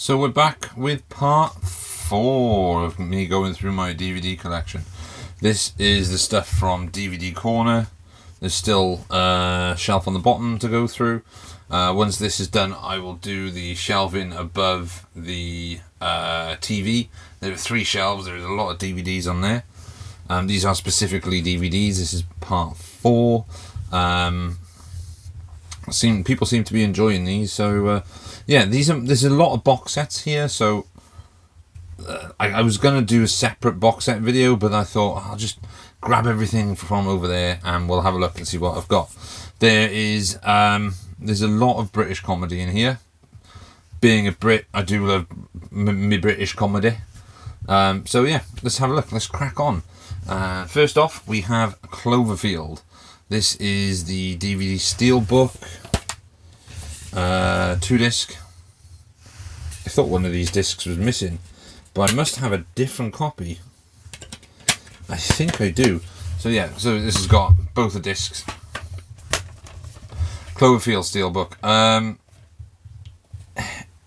So we're back with part 4 of me going through my DVD collection. This is the stuff from DVD Corner. There's still a shelf on the bottom to go through. Once this is done, I will do the shelving above the TV. There are 3 shelves. There's a lot of DVDs on there. These are specifically DVDs. This is part 4. People seem to be enjoying these, so yeah, there's a lot of box sets here. So I was gonna do a separate box set video, but I thought I'll just grab everything from over there and we'll have a look and see what I've got. There's a lot of British comedy in here. Being a Brit, I do love me British comedy. So yeah, let's have a look. Let's crack on. First off, we have Cloverfield. This is the DVD Steelbook, 2-disc. I thought one of these discs was missing, but I must have a different copy. I think I do. So yeah, so this has got both the discs. Cloverfield Steelbook.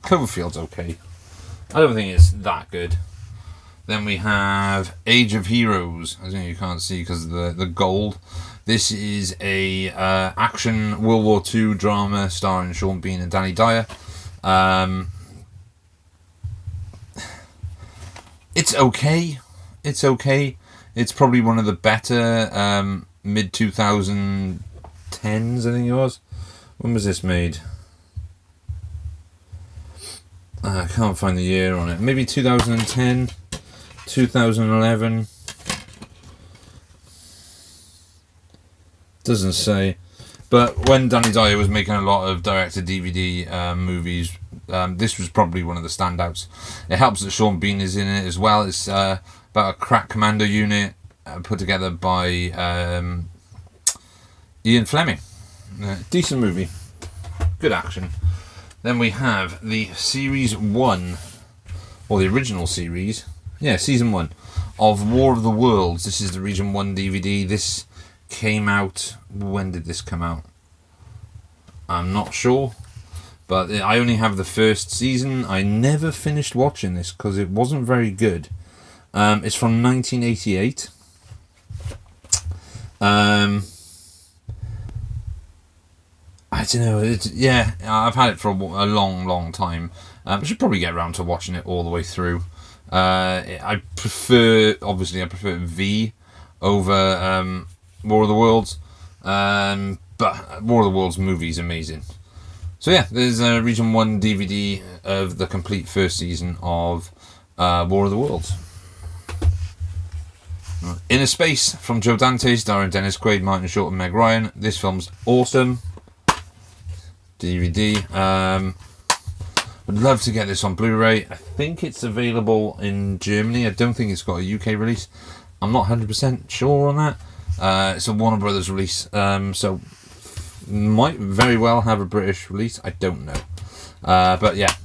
Cloverfield's okay. I don't think it's that good. Then we have Age of Heroes. I think you can't see because of the gold. This is a action World War II drama starring Sean Bean and Danny Dyer. It's okay. It's okay. It's probably one of the better mid-2010s, I think it was. When was this made? I can't find the year on it. Maybe 2010, 2011. Doesn't say. But when Danny Dyer was making a lot of direct-to-DVD movies, this was probably one of the standouts. It helps that Sean Bean is in it as well. It's about a crack commando unit put together by Ian Fleming. Decent movie. Good action. Then we have the Series 1, or the original series. Yeah, Season 1 of War of the Worlds. This is the Region 1 DVD. This came out... When did this come out? I'm not sure. But I only have the first season. I never finished watching this because it wasn't very good. It's from 1988. I don't know. Yeah, I've had it for a long time. I should probably get around to watching it all the way through. I prefer V over War of the Worlds. But War of the Worlds movie is amazing. So yeah, there's a Region 1 DVD of the complete first season of War of the Worlds. Inner Space from Joe Dante, starring Dennis Quaid, Martin Short and Meg Ryan. This film's awesome. DVD. Would love to get this on Blu-ray. I think it's available in Germany. I don't think it's got a UK release. I'm not 100% sure on that. It's a Warner Brothers release, so might very well have a British release. I don't know. But yeah,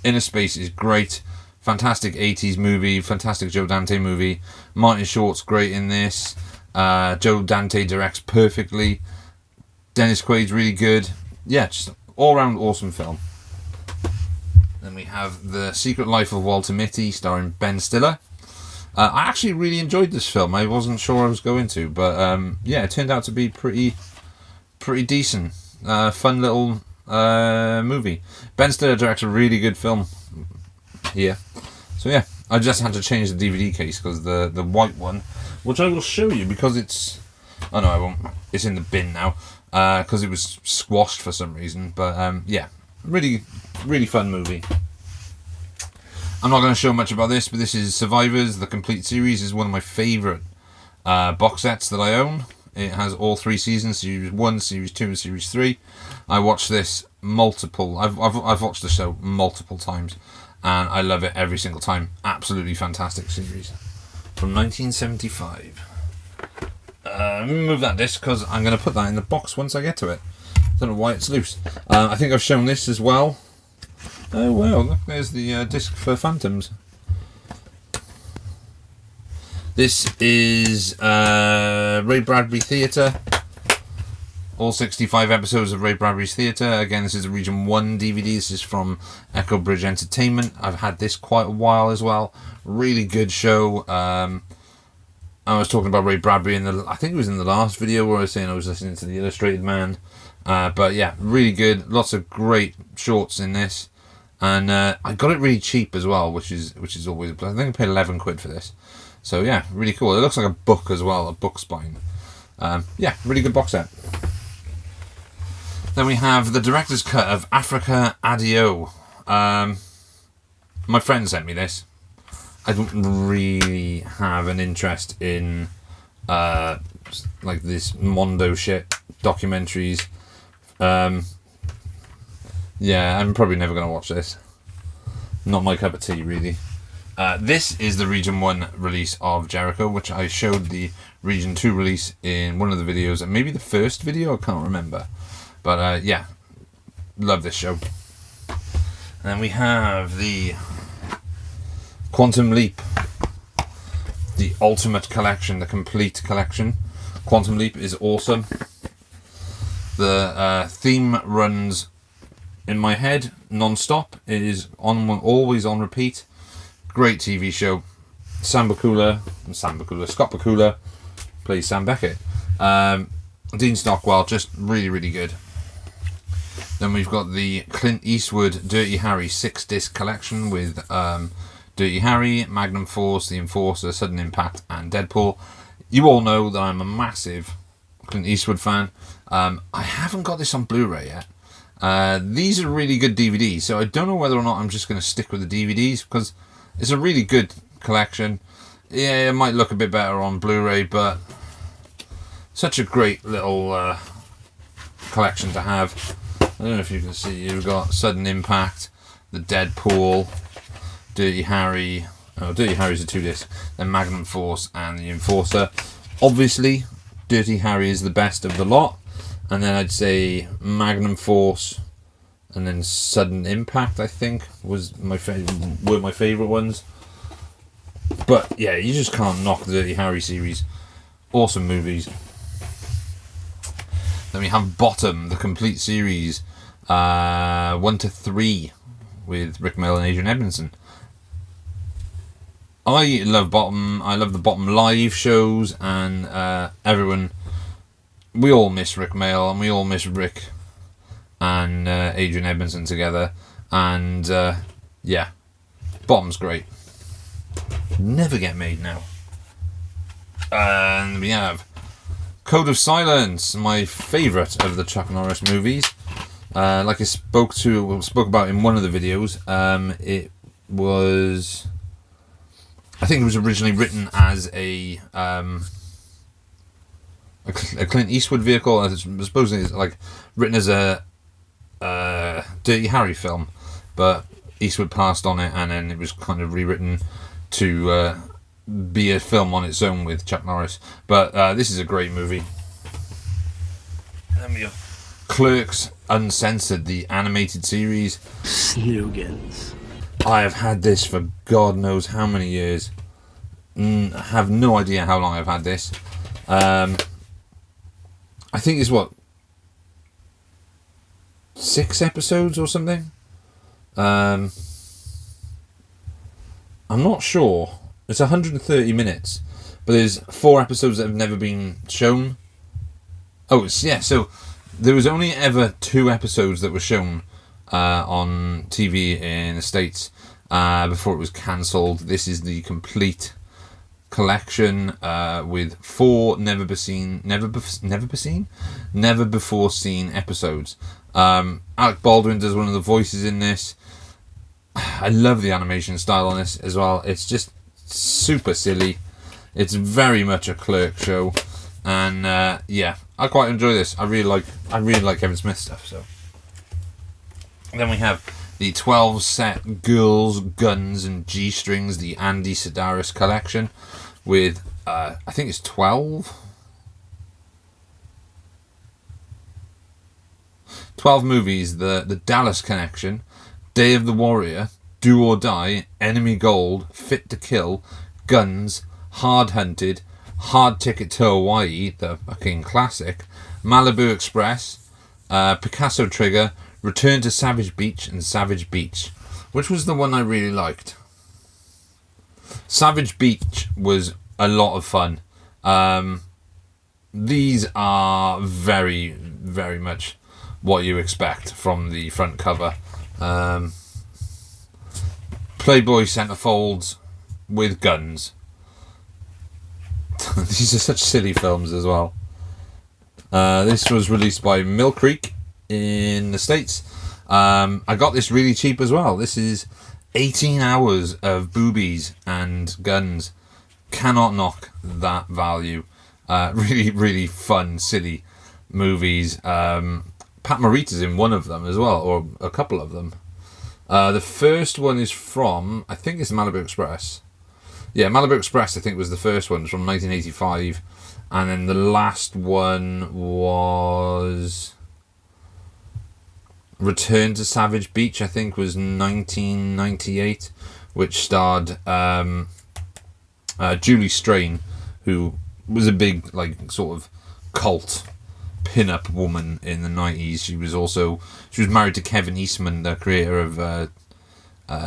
Inner Space is great. Fantastic 80s movie. Fantastic Joe Dante movie. Martin Short's great in this. Joe Dante directs perfectly. Dennis Quaid's really good. Yeah, just all-round awesome film. Then we have The Secret Life of Walter Mitty, starring Ben Stiller. I actually really enjoyed this film. I wasn't sure I was going to, but yeah, it turned out to be pretty decent. Fun little movie. Ben Stiller directed a really good film here. So yeah, I just had to change the DVD case because the white one, which I will show you because it's... Oh no, I won't. It's in the bin now because it was squashed for some reason. But yeah, really fun movie. I'm not going to show much about this, but this is Survivors. The complete series is one of my favourite box sets that I own. It has all 3 seasons, Series 1, Series 2 and Series 3. I watched this I've watched the show multiple times, and I love it every single time. Absolutely fantastic series. From 1975. Let me move that disc because I'm going to put that in the box once I get to it. I don't know why it's loose. I think I've shown this as well. Oh well, look, there's the disc for Phantoms. This is Ray Bradbury Theatre. All 65 episodes of Ray Bradbury's Theatre. Again, this is a Region 1 DVD. This is from Echo Bridge Entertainment. I've had this quite a while as well. Really good show. I was talking about Ray Bradbury I think it was in the last video where I was saying I was listening to The Illustrated Man. But yeah, really good. Lots of great shorts in this. And I got it really cheap as well, which is always a plus. I think I paid 11 quid for this. So yeah, really cool. It looks like a book as well, a book spine. Yeah, really good box set. Then we have the director's cut of Africa Addio. My friend sent me this. I don't really have an interest in like this Mondo shit documentaries. Yeah, I'm probably never going to watch this. Not my cup of tea, really. This is the Region 1 release of Jericho, which I showed the Region 2 release in one of the videos, and maybe the first video, I can't remember. But yeah, love this show. And then we have the Quantum Leap, the ultimate collection, the complete collection. Quantum Leap is awesome. The theme runs in my head non-stop. It is always on repeat. Great TV show. Scott Bakula plays Sam Beckett. Dean Stockwell, just really, really good. Then we've got the Clint Eastwood Dirty Harry 6-disc collection with Dirty Harry, Magnum Force, The Enforcer, Sudden Impact, and Deadpool. You all know that I'm a massive Clint Eastwood fan. I haven't got this on Blu-ray yet. These are really good DVDs, so I don't know whether or not I'm just going to stick with the DVDs, because it's a really good collection. Yeah, it might look a bit better on Blu-ray, but such a great little collection to have. I don't know if you can see, you've got Sudden Impact, the Deadpool, Dirty Harry. Oh, Dirty Harry's a 2-disc. Then Magnum Force and The Enforcer. Obviously, Dirty Harry is the best of the lot. And then I'd say Magnum Force and then Sudden Impact, I think, were my favourite ones. But yeah, you just can't knock the Dirty Harry series. Awesome movies. Then we have Bottom, the complete series, 1 to 3, with Rick Mayall and Adrian Edmondson. I love Bottom. I love the Bottom live shows, and everyone. We all miss Rick Mayall, and we all miss Rick and Adrian Edmondson together. And yeah, Bottom's great. Never get made now. And we have Code of Silence, my favourite of the Chuck Norris movies. Like I spoke about in one of the videos, it was, I think it was originally written as a Clint Eastwood vehicle. I suppose it's like written as a Dirty Harry film, but Eastwood passed on it, and then it was kind of rewritten to be a film on its own with Chuck Norris. But this is a great movie. And then we have Clerks Uncensored, the animated series. Snoogans. I have had this for God knows how many years. I have no idea how long I've had this. I think it's 6 episodes or something. I'm not sure. It's 130 minutes, but there's 4 episodes that have never been shown. Oh, so there was only ever 2 episodes that were shown on TV in the States before it was cancelled. This is the complete collection with 4 never before seen episodes. Alec Baldwin does one of the voices in this. I love the animation style on this as well. It's just super silly. It's very much a Clerk show, and yeah, I quite enjoy this. I really like Kevin Smith stuff. So then we have the 12 set Girls, Guns and G-Strings, the Andy Sedaris collection, with I think it's 12 movies. The Dallas Connection, Day of the Warrior, Do or Die, Enemy Gold, Fit to Kill, Guns, Hard Hunted, Hard Ticket to Hawaii, the fucking classic, Malibu Express, Picasso Trigger, Return to Savage Beach, and Savage Beach. Which was the one I really liked? Savage Beach was a lot of fun. These are very, very much what you expect from the front cover. Playboy centerfolds with guns. These are such silly films as well. This was released by Mill Creek in the States. I got this really cheap as well. This is 18 hours of boobies and guns. Cannot knock that value. Really, really fun, silly movies. Pat Morita's in one of them as well, or a couple of them. The first one is from, I think it's Malibu Express. Yeah, Malibu Express, I think, was the first one. It was from 1985. And then the last one was Return to Savage Beach, I think, was 1998, which starred Julie Strain, who was a big, like, sort of cult pin-up woman in the 90s. She was married to Kevin Eastman, the creator of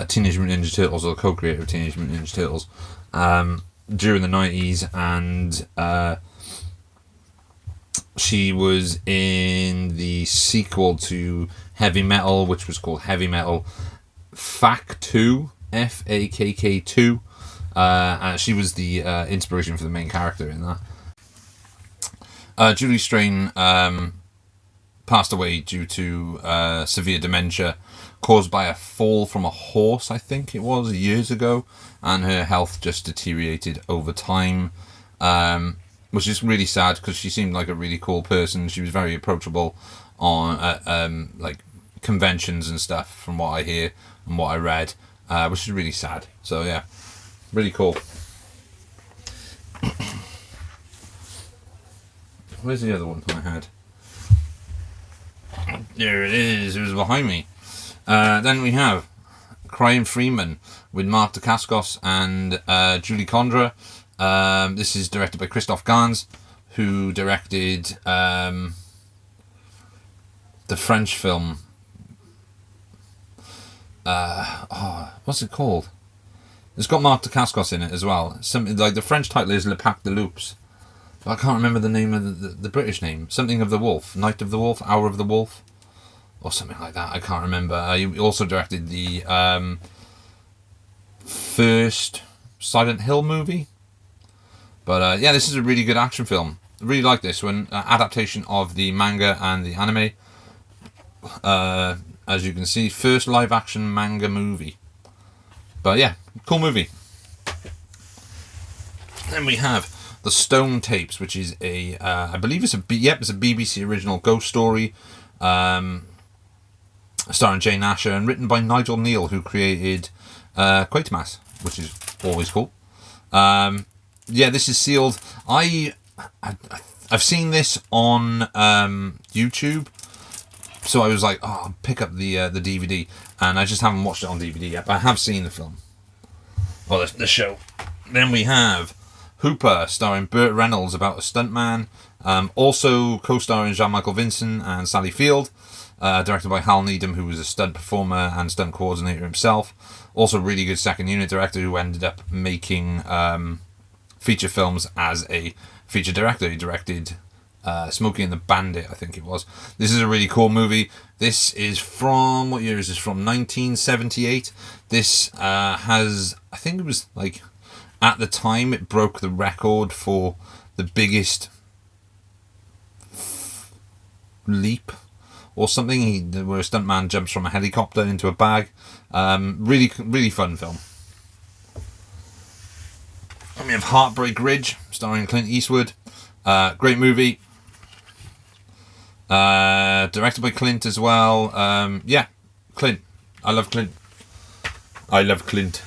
Teenage Mutant Ninja Turtles, or the co-creator of Teenage Mutant Ninja Turtles, during the 90s, and she was in the sequel to Heavy Metal, which was called Heavy Metal FAK 2, FAKK 2. She was the inspiration for the main character in that. Julie Strain passed away due to severe dementia caused by a fall from a horse, I think it was, years ago, and her health just deteriorated over time, which is really sad because she seemed like a really cool person. She was very approachable on like conventions and stuff, from what I hear and what I read, which is really sad. So yeah, really cool. Where's the other one I had? There it is. It was behind me. Then we have Crying Freeman with Mark Dacascos and Julie Condra. This is directed by Christophe Gans, who directed the French film. What's it called? It's got Mark Dacascos in it as well. Something like the French title is Le Pack de Loups. I can't remember the name of the British name. Something of the Wolf. Night of the Wolf. Hour of the Wolf. Or something like that. I can't remember. He also directed the first Silent Hill movie. But yeah, this is a really good action film. I really like this one. Adaptation of the manga and the anime. As you can see, first live action manga movie. But yeah, cool movie. Then we have The Stone Tapes, which is I believe it's a BBC original ghost story, starring Jane Asher and written by Nigel Neal, who created Quatermass, which is always cool. Yeah, this is sealed. I've seen this on YouTube, so I was like, oh, I'll pick up the DVD, and I just haven't watched it on DVD yet, but I have seen the film. Well, the show. Then we have Hooper, starring Burt Reynolds, about a stuntman. Also co-starring Jean-Michael Vincent and Sally Field. Directed by Hal Needham, who was a stunt performer and stunt coordinator himself. Also really good second unit director who ended up making feature films as a feature director. He directed Smokey and the Bandit, I think it was. This is a really cool movie. This is from, what year is this from? 1978. This has, I think it was like, at the time it broke the record for the biggest leap or something, where a stuntman jumps from a helicopter into a bag. Really, really fun film. And we have Heartbreak Ridge, starring Clint Eastwood. Great movie. Directed by Clint as well. Yeah, Clint. I love Clint. I love Clint.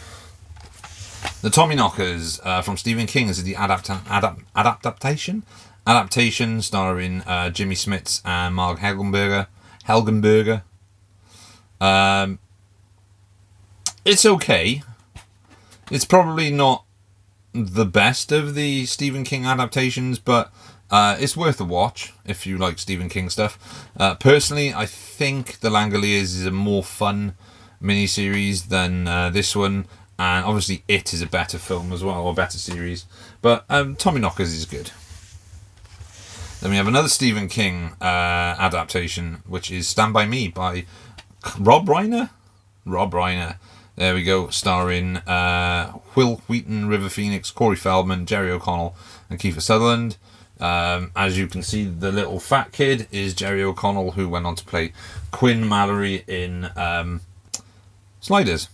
The Tommyknockers, from Stephen King. This is the adaptation starring Jimmy Smits and Mark Helgenberger. It's okay. It's probably not the best of the Stephen King adaptations, but it's worth a watch if you like Stephen King stuff. Personally, I think The Langoliers is a more fun miniseries than this one, and obviously It is a better film as well, or better series. But Tommyknockers is good. Then we have another Stephen King adaptation, which is Stand By Me by Rob Reiner. There we go, starring Will Wheaton, River Phoenix, Corey Feldman, Jerry O'Connell, and Kiefer Sutherland. As you can see, the little fat kid is Jerry O'Connell, who went on to play Quinn Mallory in Sliders.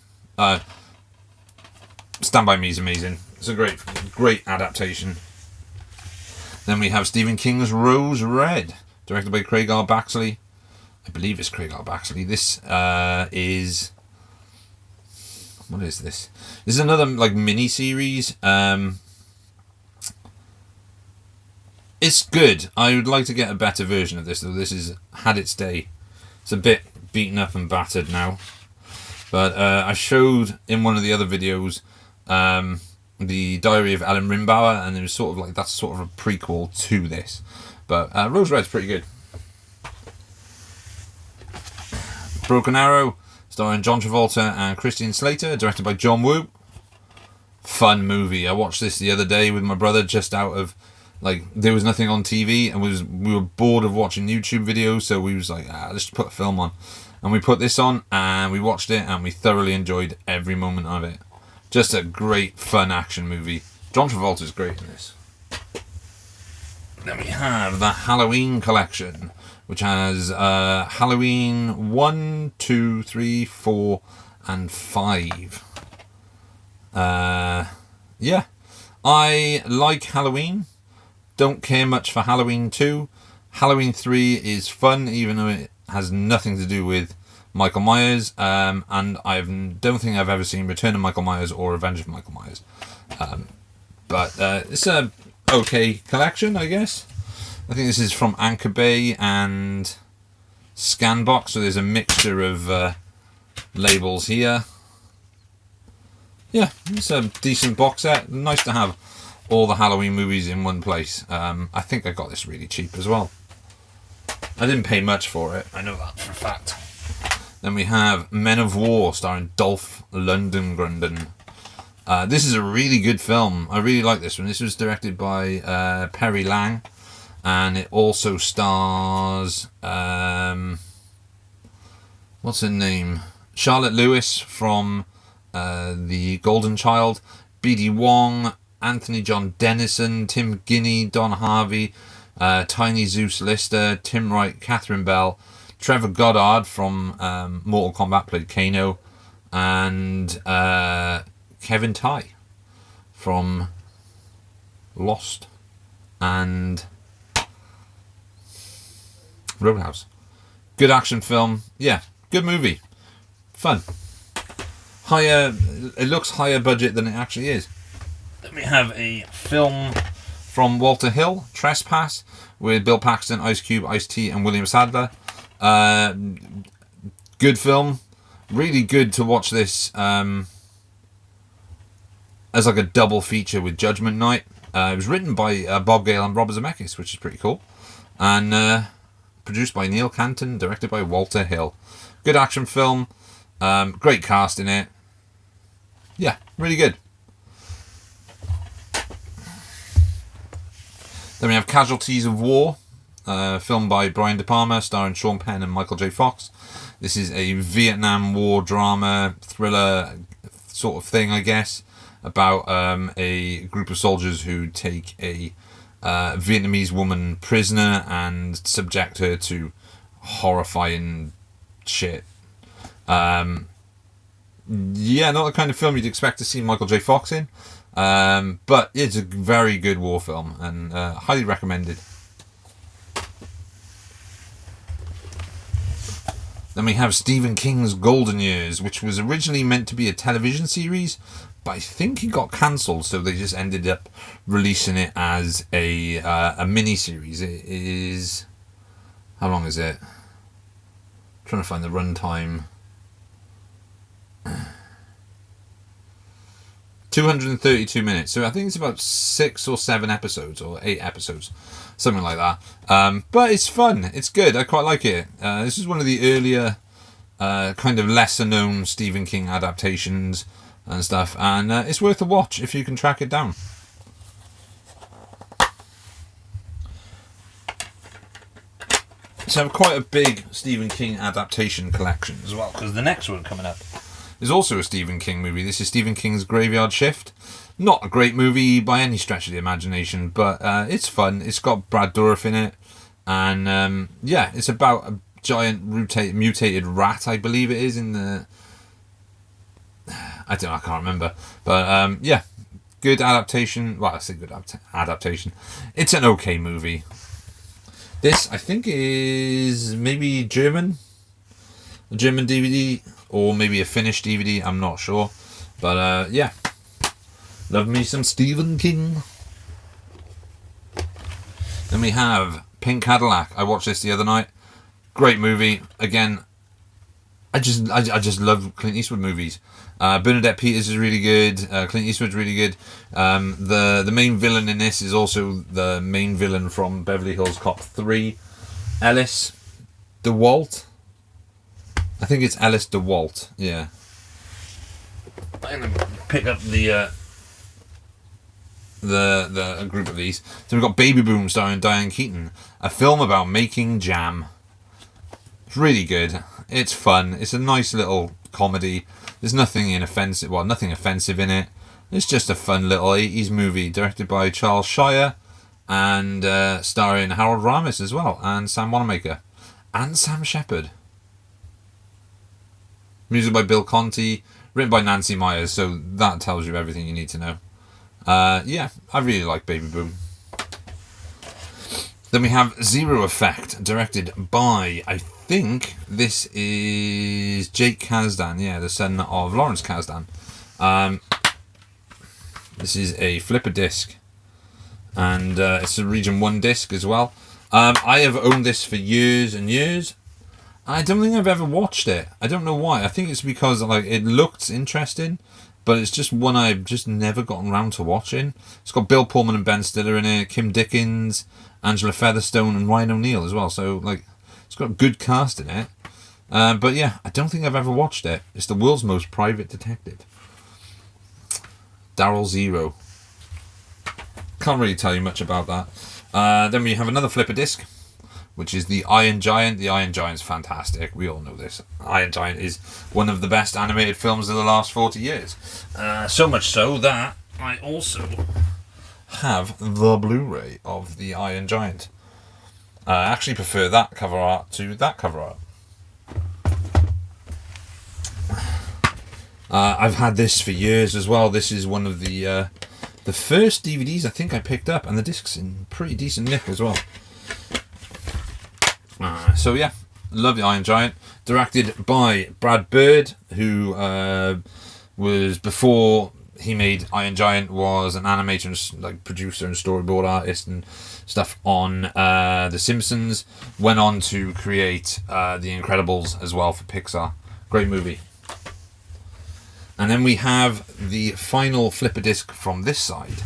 Stand By Me is amazing. It's a great adaptation. Then we have Stephen King's Rose Red, directed by Craig R. Baxley. I believe it's Craig R. Baxley. This is... What is this? This is another like mini-series. It's good. I would like to get a better version of this, though. This has had its day. It's a bit beaten up and battered now. But I showed in one of the other videos the Diary of Ellen Rimbauer, and it was sort of like, that's sort of a prequel to this. But Rose Red's pretty good. Broken Arrow, starring John Travolta and Christian Slater, directed by John Woo. Fun movie. I watched this the other day with my brother, just out of, like, there was nothing on TV, and we were bored of watching YouTube videos, so we was like, let's just put a film on. And we put this on, and we watched it, and we thoroughly enjoyed every moment of it. Just a great, fun action movie. John Travolta's great in this. Then we have the Halloween collection, which has Halloween 1, 2, 3, 4, and 5. Yeah. I like Halloween. Don't care much for Halloween 2. Halloween 3 is fun, even though it has nothing to do with Michael Myers, and I don't think I've ever seen Return of Michael Myers or Revenge of Michael Myers. But it's a okay collection, I guess. I think this is from Anchor Bay and Scanbox, so there's a mixture of labels here. Yeah, it's a decent box set. Nice to have all the Halloween movies in one place. I think I got this really cheap as well. I didn't pay much for it, I know that for a fact. Then we have Men of War, starring Dolph Lundgren. This is a really good film. I really like this one. This was directed by Perry Lang, and it also stars what's her name? Charlotte Lewis from The Golden Child, B.D. Wong, Anthony John Dennison, Tim Guinea, Don Harvey, Tiny Zeus Lister, Tim Wright, Catherine Bell, Trevor Goddard from Mortal Kombat played Kano, and Kevin Tighe from Lost and Roadhouse. Good action film. Yeah, good movie. Fun. It looks higher budget than it actually is. Then we have a film from Walter Hill, Trespass, with Bill Paxton, Ice Cube, Ice-T, and William Sadler. Good film. Really good to watch this as like a double feature with Judgment Night. It was written by Bob Gale and Robert Zemeckis, which is pretty cool. And produced by Neil Canton, directed by Walter Hill. Good action film. Great cast in it. Yeah, really good. Then we have Casualties of War, filmed by Brian De Palma, starring Sean Penn and Michael J. Fox. This is a Vietnam War drama, thriller sort of thing, I guess, about a group of soldiers who take a Vietnamese woman prisoner and subject her to horrifying shit. Yeah, not the kind of film you'd expect to see Michael J. Fox in. But it's a very good war film, and highly recommended. Then we have Stephen King's Golden Years, which was originally meant to be a television series, but I think it got cancelled, so they just ended up releasing it as a mini-series. It is... How long is it? I'm trying to find the runtime. 232 minutes. So I think it's about 6 or 7 episodes, or 8 episodes, something like that. But it's fun. It's good. I quite like it. This is one of the earlier, kind of lesser known Stephen King adaptations and stuff. And it's worth a watch if you can track it down. So I have quite a big Stephen King adaptation collection as well, because the next one coming up is also a Stephen King movie. This is Stephen King's Graveyard Shift. Not a great movie by any stretch of the imagination, but it's fun. It's got Brad Dourif in it, and yeah, it's about a giant mutated rat, I believe it is, in the... I can't remember. But yeah, good adaptation. Well, I say good adaptation. It's an okay movie. This, I think, is maybe German. A German DVD, or maybe a Finnish DVD, I'm not sure. But yeah, love me some Stephen King. Then we have Pink Cadillac. I watched this the other night. Great movie. Again, I just love Clint Eastwood movies. Bernadette Peters is really good. Clint Eastwood's really good. The main villain in this is also the main villain from Beverly Hills Cop 3, Ellis DeWalt. I think it's Ellis DeWalt. Yeah. I'm gonna pick up the group of these. So we've got Baby Boom starring Diane Keaton, a film about making jam. It's really good. It's fun. It's a nice little comedy. There's nothing offensive in it. It's just a fun little 80s movie directed by Charles Shire and starring Harold Ramis as well, and Sam Wanamaker and Sam Shepard. Music by Bill Conti, written by Nancy Myers, so that tells you everything you need to know. Yeah, I really like Baby Boom. Then we have Zero Effect, directed by, I think this is Jake Kasdan, yeah, the son of Lawrence Kasdan. This is a flipper disc, and it's a Region 1 disc as well. I have owned this for years and years. I don't think I've ever watched it. I don't know why. I think it's because it looked interesting, but it's just one I've just never gotten around to watching. It's got Bill Pullman and Ben Stiller in it, Kim Dickens, Angela Featherstone, and Ryan O'Neal as well. So it's got a good cast in it. But yeah, I don't think I've ever watched it. It's the world's most private detective, Daryl Zero. Can't really tell you much about that. Then we have another flipper disc, which is the Iron Giant. The Iron Giant's fantastic. We all know this. Iron Giant is one of the best animated films of the last 40 years. So much so that I also have the Blu-ray of the Iron Giant. I actually prefer that cover art to that cover art. I've had this for years as well. This is one of the first DVDs I think I picked up, and the disc's in pretty decent nick as well. So yeah, love the Iron Giant. Directed by Brad Bird, who was, before he made Iron Giant, was an animator and producer and storyboard artist and stuff on The Simpsons. Went on to create The Incredibles as well for Pixar. Great movie. And then we have the final flipper disc from this side,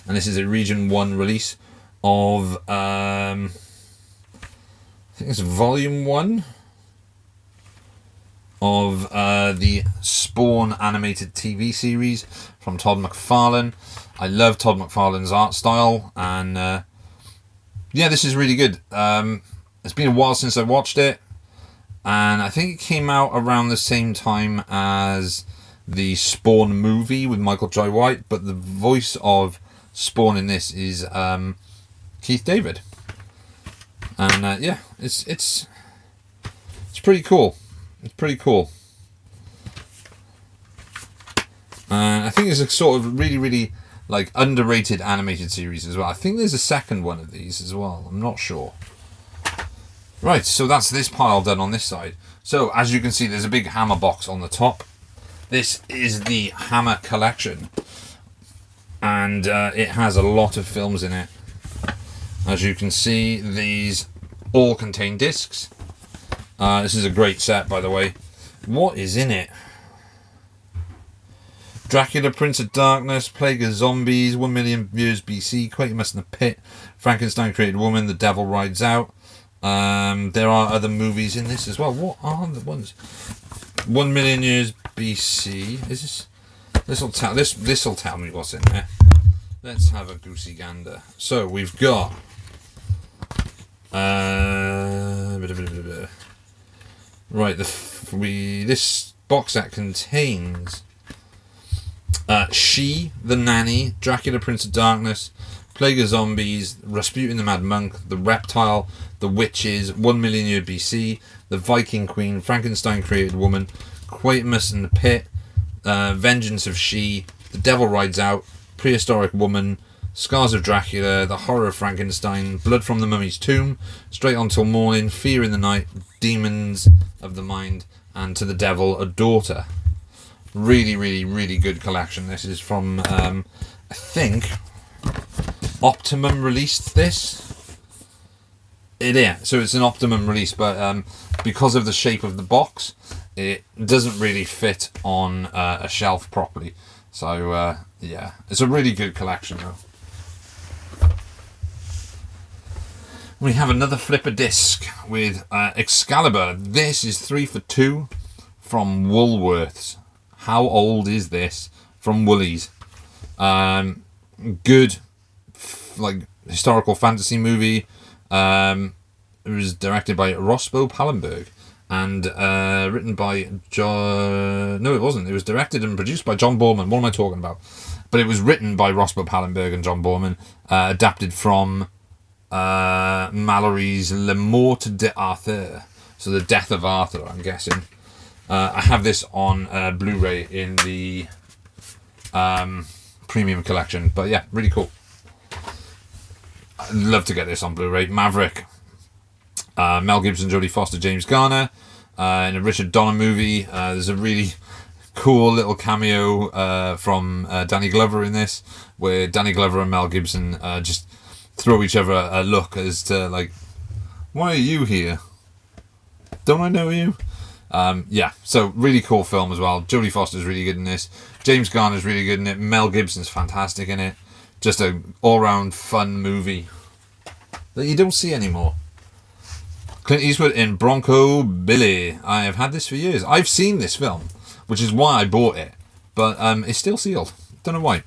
and this is a Region 1 release of I think it's Volume 1 of the Spawn animated TV series from Todd McFarlane. I love Todd McFarlane's art style, and yeah, this is really good. It's been a while since I watched it, and I think it came out around the same time as the Spawn movie with Michael Jai White, but the voice of Spawn in this is Keith David. And yeah, it's pretty cool. It's pretty cool. I think it's a sort of really underrated animated series as well. I think there's a second one of these as well. I'm not sure. Right, so that's this pile done on this side. So as you can see, there's a big Hammer box on the top. This is the Hammer collection, and it has a lot of films in it. As you can see, these all contain discs. This is a great set, by the way. What is in it? Dracula, Prince of Darkness, Plague of Zombies, 1 million years BC, Quatermass in the Pit, Frankenstein Created Woman, The Devil Rides Out. There are other movies in this as well. What are the ones? 1 million years BC. Is this? This'll tell me what's in there. Let's have a goosey gander. So we've got right. This box set contains She, The Nanny, Dracula, Prince of Darkness, Plague of Zombies, Rasputin the Mad Monk, The Reptile, The Witches, 1 million year BC, The Viking Queen, Frankenstein Created Woman, Quatermass in the Pit, Vengeance of She, The Devil Rides Out, Prehistoric Woman, Scars of Dracula, The Horror of Frankenstein, Blood from the Mummy's Tomb, Straight On Till Morning, Fear in the Night, Demons of the Mind, and To the Devil, A Daughter. Really, really, really good collection. This is from, I think, Optimum released this. Yeah, so it's an Optimum release, but because of the shape of the box, it doesn't really fit on a shelf properly. So, yeah, it's a really good collection, though. We have another flipper disc with Excalibur. This is 3 for 2 from Woolworths. How old is this? From Woolies. Good, like, historical fantasy movie. It was directed by Roscoe Pallenberg and written by John... No, it wasn't. It was directed and produced by John Boorman. What am I talking about? But it was written by Roscoe Pallenberg and John Boorman, adapted from Mallory's Le Mort d'Arthur. So the Death of Arthur, I'm guessing. I have this on Blu-ray in the premium collection. But yeah, really cool. I'd love to get this on Blu-ray. Maverick. Mel Gibson, Jodie Foster, James Garner. In a Richard Donner movie. There's a really cool little cameo from Danny Glover in this, where Danny Glover and Mel Gibson just throw each other a look as to, like, why are you here? Don't I know you? Yeah, so really cool film as well. Jodie Foster's really good in this. James Garner's really good in it. Mel Gibson's fantastic in it. Just a all-round fun movie that you don't see anymore. Clint Eastwood in Bronco Billy. I have had this for years. I've seen this film, which is why I bought it, but it's still sealed. Don't know why.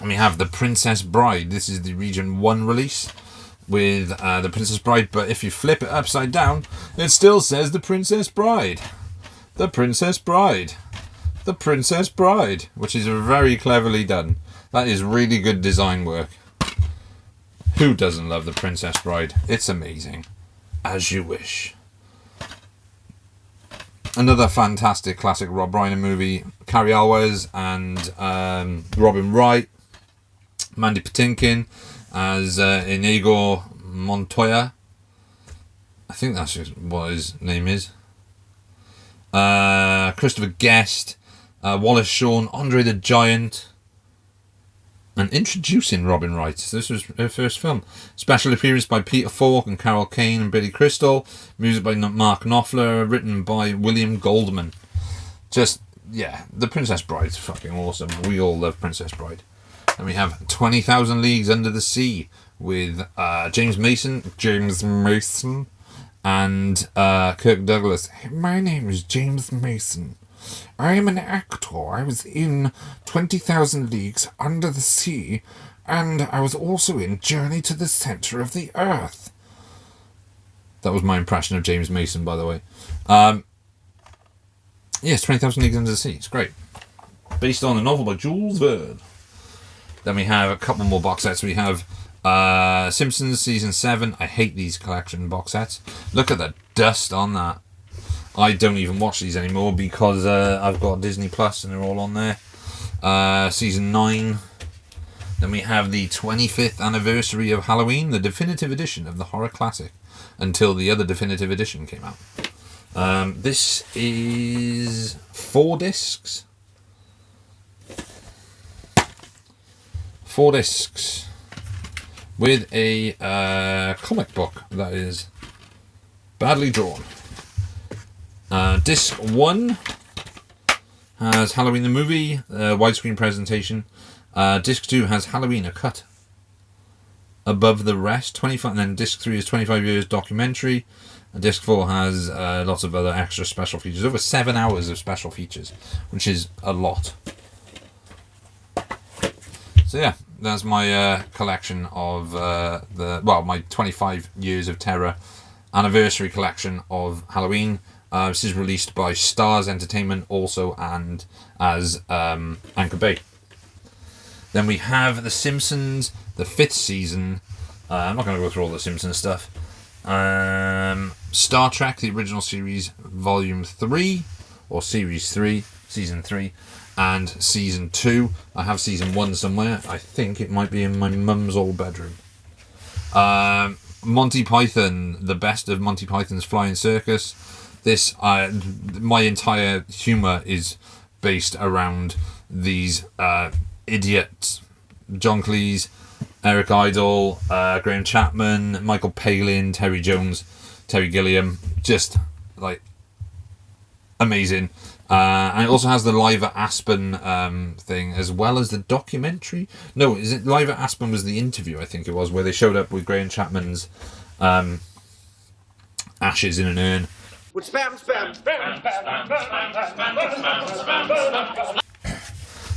And we have The Princess Bride. This is the Region 1 release with The Princess Bride, but if you flip it upside down, it still says The Princess Bride. The Princess Bride. The Princess Bride, which is very cleverly done. That is really good design work. Who doesn't love The Princess Bride? It's amazing. As You Wish. Another fantastic classic Rob Reiner movie. Cary Elwes and Robin Wright. Mandy Patinkin as Inigo Montoya. I think that's just what his name is. Christopher Guest. Wallace Shawn, Andre the Giant, and introducing Robin Wright. This was her first film. Special appearance by Peter Falk and Carol Kane and Billy Crystal. Music by Mark Knopfler. Written by William Goldman. Just, yeah, The Princess Bride's fucking awesome. We all love Princess Bride. And we have 20,000 Leagues Under the Sea with James Mason, and Kirk Douglas. My name is James Mason. I am an actor. I was in 20,000 Leagues Under the Sea, and I was also in Journey to the Centre of the Earth. That was my impression of James Mason, by the way. Yes, 20,000 Leagues Under the Sea. It's great. Based on a novel by Jules Verne. Then we have a couple more box sets. We have Simpsons Season 7. I hate these collection box sets. Look at the dust on that. I don't even watch these anymore because I've got Disney Plus and they're all on there. Season 9. Then we have the 25th anniversary of Halloween, the definitive edition of the horror classic, until the other definitive edition came out. This is 4 discs. 4 discs with a comic book that is badly drawn. Disc 1 has Halloween the movie, widescreen presentation. Disc 2 has Halloween, a cut above the rest, 25, and then disc 3 is 25 years documentary, and disc 4 has lots of other extra special features, over 7 hours of special features, which is a lot. So yeah, that's my collection of my 25 years of terror anniversary collection of Halloween. This is released by Stars Entertainment also, and as Anchor Bay. Then we have The Simpsons, the 5th season. I'm not going to go through all the Simpsons stuff. Star Trek, the original series, Volume 3, or Series 3, Season 3, and Season 2. I have Season 1 somewhere. I think it might be in my mum's old bedroom. Monty Python, the best of Monty Python's Flying Circus. This, my entire humour is based around these idiots. John Cleese, Eric Idle, Graham Chapman, Michael Palin, Terry Jones, Terry Gilliam. Just, like, amazing. And it also has the Live at Aspen thing, as well as the documentary. No, is it Live at Aspen was the interview, I think it was, where they showed up with Graham Chapman's ashes in an urn. With spam.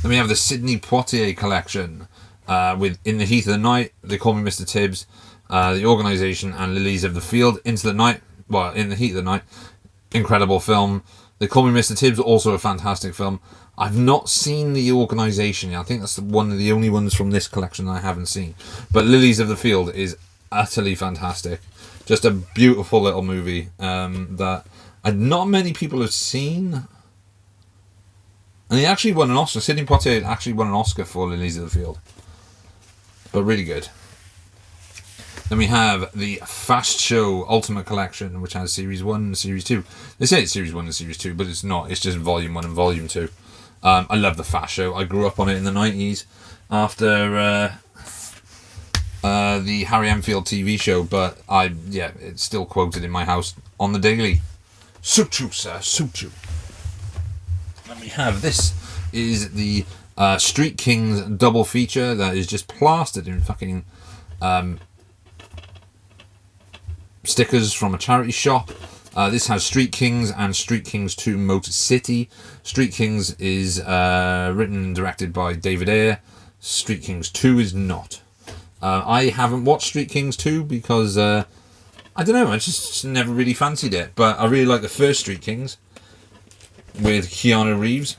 Then we have the Sidney Poitier collection with In the Heat of the Night, They Call Me Mr. Tibbs, The Organisation, and Lilies of the Field. Into the Night, well, In the Heat of the Night, incredible film. They Call Me Mr. Tibbs, also a fantastic film. I've not seen The Organisation yet. I think that's one of the only ones from this collection that I haven't seen. But Lilies of the Field is utterly fantastic. Just a beautiful little movie that not many people have seen. And he actually won an Oscar. Sidney Poitier actually won an Oscar for Lilies of the Field. But really good. Then we have the Fast Show Ultimate Collection, which has Series 1 and Series 2. They say it's Series 1 and Series 2, but it's not. It's just Volume 1 and Volume 2. I love the Fast Show. I grew up on it in the 90s after the Harry Enfield TV show, but it's still quoted in my house on the daily. Suit you, sir, suit you. And we have, this is the Street Kings double feature that is just plastered in fucking stickers from a charity shop. This has Street Kings and Street Kings 2 Motor City. Street Kings is written and directed by David Ayer. Street Kings 2 is not. I haven't watched Street Kings 2 because, I don't know, I just never really fancied it. But I really like the first Street Kings with Keanu Reeves.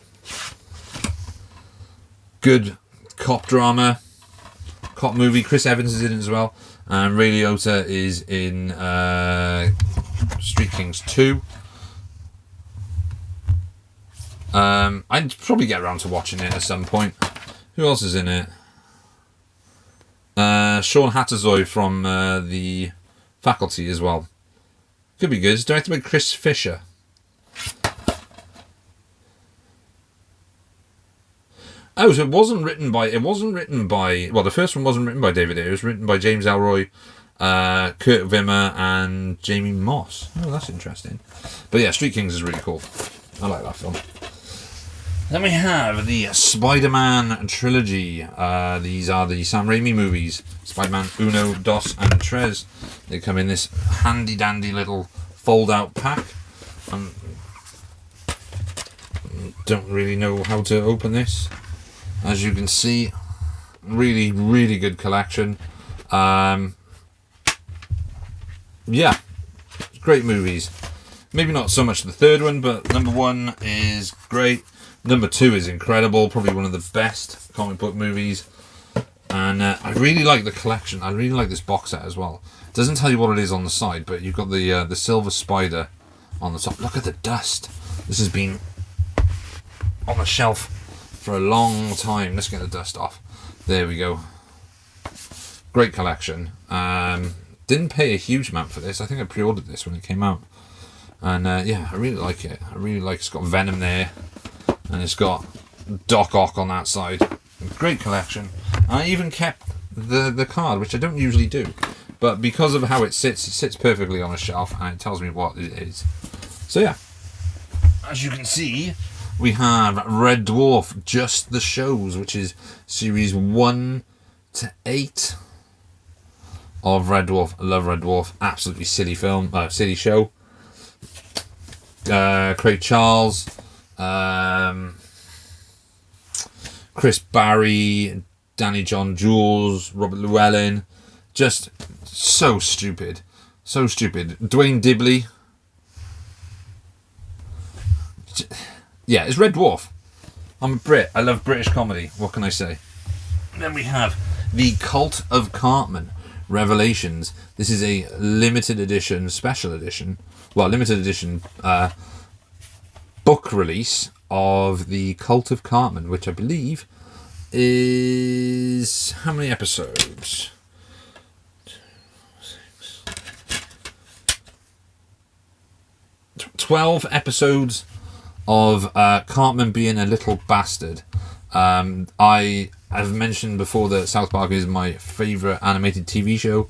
Good cop drama, cop movie. Chris Evans is in it as well. And Ray Liotta is in Street Kings 2. I'd probably get around to watching it at some point. Who else is in it? Sean Hatterzoy from The Faculty as well. Could be good. It's directed by Chris Fisher. Oh, so it wasn't written by... Well, the first one wasn't written by David Ayer. It was written by James Elroy, Kurt Wimmer, and Jamie Moss. Oh, that's interesting. But yeah, Street Kings is really cool. I like that film. Then we have the Spider-Man trilogy. These are the Sam Raimi movies. Spider-Man Uno, Dos, and Tres. They come in this handy-dandy little fold-out pack. Don't really know how to open this. As you can see, really, really good collection. Yeah, great movies. Maybe not so much the third one, but number 1 is great. Number 2 is incredible. Probably one of the best comic book movies. And I really like the collection. I really like this box set as well. It doesn't tell you what it is on the side, but you've got the Silver Spider on the top. Look at the dust. This has been on the shelf for a long time. Let's get the dust off. There we go. Great collection. Didn't pay a huge amount for this. I think I pre-ordered this when it came out. And yeah, I really like it. I really like it. It's got Venom there. And it's got Doc Ock on that side. Great collection. I even kept the card, which I don't usually do. But because of how it sits perfectly on a shelf, and it tells me what it is. So yeah. As you can see, we have Red Dwarf, Just the Shows, which is series 1 to 8 of Red Dwarf. I love Red Dwarf. Absolutely silly film, silly show. Craig Charles, Chris Barry, Danny John Jules, Robert Llewellyn. Just so stupid. So stupid. Dwayne Dibley. Yeah, it's Red Dwarf. I'm a Brit. I love British comedy. What can I say? And then we have The Cult of Cartman Revelations. This is a limited edition, special edition, limited edition book release of The Cult of Cartman, which I believe is... how many episodes? 12 episodes of Cartman being a little bastard. I have mentioned before that South Park is my favourite animated TV show.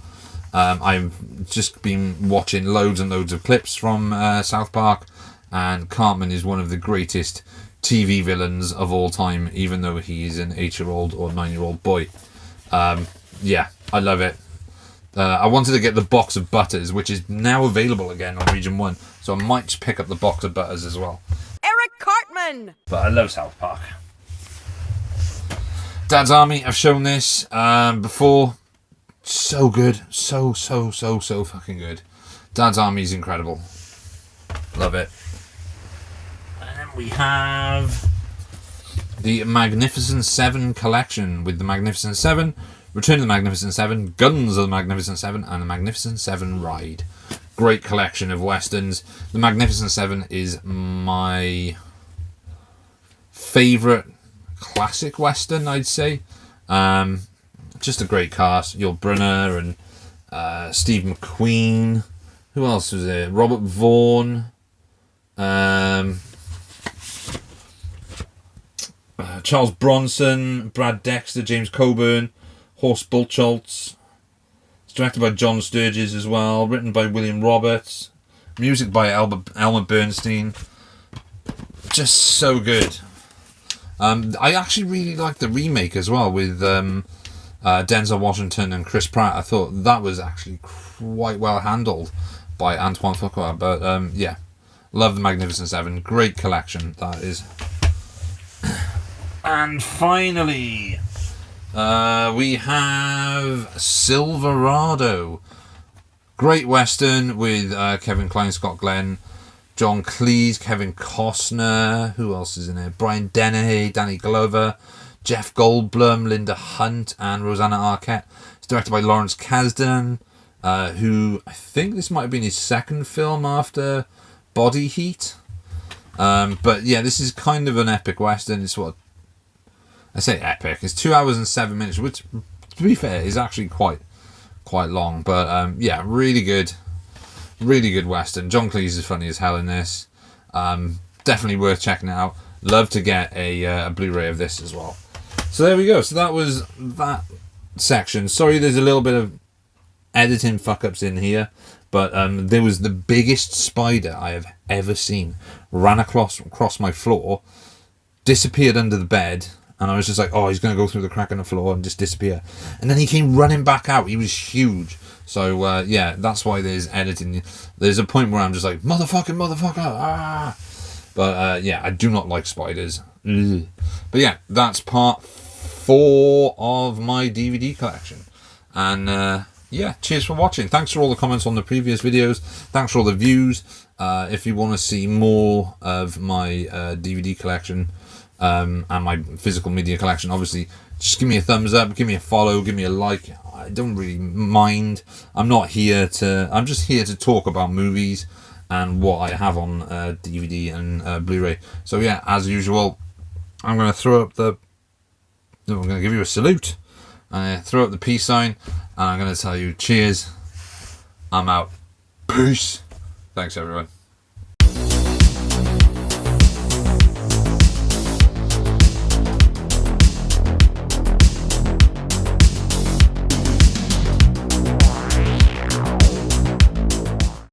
I've just been watching loads and loads of clips from South Park, and Cartman is one of the greatest TV villains of all time, even though he's an 8-year-old or 9-year-old boy. Yeah, I love it. I wanted to get the box of butters, which is now available again on Region 1, so I might just pick up the box of butters as well. Eric Cartman! But I love South Park. Dad's Army, I've shown this before. So good. So fucking good. Dad's Army is incredible. Love it. And then we have the Magnificent Seven collection with the Magnificent Seven, Return of the Magnificent Seven, Guns of the Magnificent Seven, and the Magnificent Seven Ride. Great collection of westerns. The Magnificent Seven is my favourite classic western, I'd say. Just a great cast. Yul Brynner and Steve McQueen. Who else was there? Robert Vaughn. Charles Bronson, Brad Dexter, James Coburn, Horst Bulcholtz. It's directed by John Sturges as well. Written by William Roberts. Music by Elmer Bernstein. Just so good. I actually really liked the remake as well with Denzel Washington and Chris Pratt. I thought that was actually quite well handled by Antoine Fuqua. But yeah, love the Magnificent Seven. Great collection, that is. And finally, we have Silverado. Great western with Kevin Kline, Scott Glenn, John Cleese, Kevin Costner. Who else is in it? Brian Dennehy, Danny Glover, Jeff Goldblum, Linda Hunt, and Rosanna Arquette. It's directed by Lawrence Kasdan, who I think this might have been his second film after Body Heat. But yeah, this is kind of an epic western. It's what I say, epic. It's 2 hours and 7 minutes, which, to be fair, is actually quite long. But yeah, really good western. John Cleese is funny as hell in this. Definitely worth checking it out. Love to get a Blu-ray of this as well. So there we go. So that was that section. Sorry, there's a little bit of editing fuck-ups in here, but there was the biggest spider I have ever seen. Ran across my floor, disappeared under the bed, and I was just like, oh, he's going to go through the crack in the floor and just disappear. And then he came running back out. He was huge. So, yeah, that's why there's editing. There's a point where I'm just like, motherfucker, ah! But, yeah, I do not like spiders. Ugh. But, yeah, that's part 4 of my DVD collection. And, yeah, cheers for watching. Thanks for all the comments on the previous videos. Thanks for all the views. If you want to see more of my DVD collection and my physical media collection, obviously, just give me a thumbs up, give me a follow, give me a like. I don't really mind. I'm just here to talk about movies and what I have on DVD and Blu-ray. So yeah, as usual, I'm going to throw up I'm going to give you a salute. Throw up the peace sign, and I'm going to tell you cheers. I'm out. Peace. Thanks, everyone.